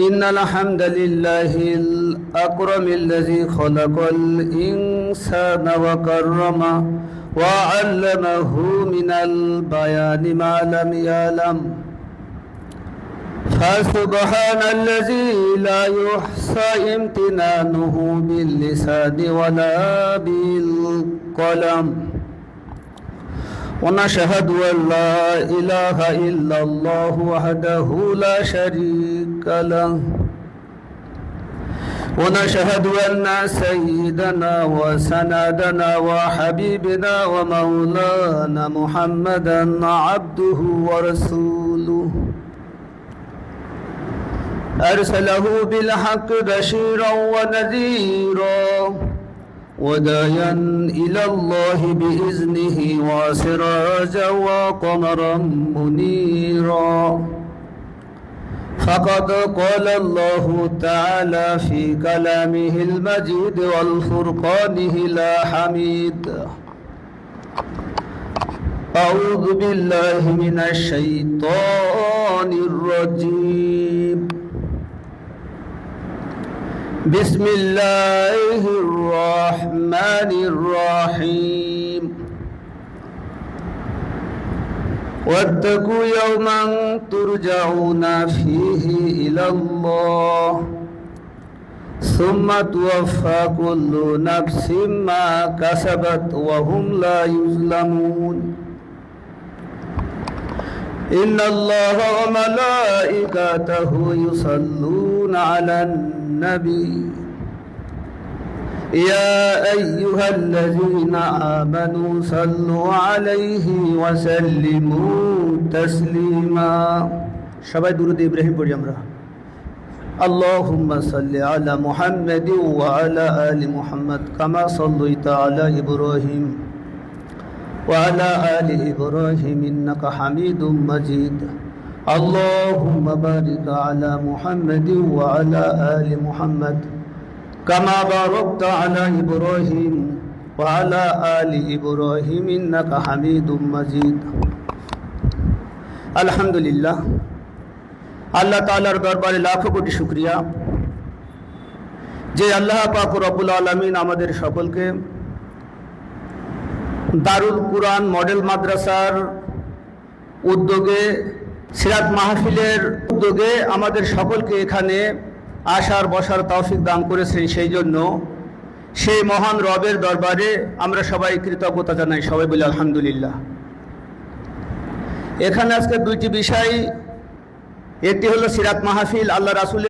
إن الحمد لله الأكرم الذي خلق الإنسان وكرمه وعلمه من البيان ما لم يعلم فسبحان الذي لا يحصى امتنانه باللسان ولا بالقلم ونشهد أن لا إله إلا الله وحده لا شريك له ونشهد أن سيدنا وسندنا وحبيبنا ومولانا محمدا عبده ورسوله أرسله بالحق بشيرا ونذيرا وداعيا إلى الله بإذنه وسراجا وقمرا منيرا فقد قال الله تعالى في كلامه المجيد والفرقانه الحميد أعوذ بالله من الشيطان الرجيم بسم الله الرحمن الرحيم واتقوا يوما ترجعون فيه إلى الله ثم توفى كل نفس ما كسبت وهم لا يظلمون إن الله وملائكته يصلون على النبي يا أيها الذين آمنوا صلوا عليه وسلموا تسليما সবাই দুরূদ ইব্রাহিম পড়ি আমরা اللهم صل على محمد وعلى آل محمد كما صليت على إبراهيم وعلى آل إبراهيم إنك حميد مجيد اللهم بارك على محمد وعلى آل محمد كما باركت على إبراهيم وعلى آل إبراهيم إنك حميد مجيد الحمد لله আল্লাহ তাআলার দরবারে লাখো কোটি শুকরিয়া যে আল্লাহ পাক রব্বুল আলামিন আমাদের সকলকে দারুল কুরআন মডেল মাদ্রাসার উদ্যোগে সিরাত মাহফিলের উদ্যোগে আমাদের সকলকে এখানে আসার বসার তৌফিক দান করেছেন। সেই জন্য সেই মহান রবের দরবারে আমরা সবাই কৃতজ্ঞতা জানাই, সবাই বলি আলহামদুলিল্লাহ। এখানে আজকে দুইটি বিষয়, একটি হলো সিরাত মাহফিল, আল্লাহ রাসূল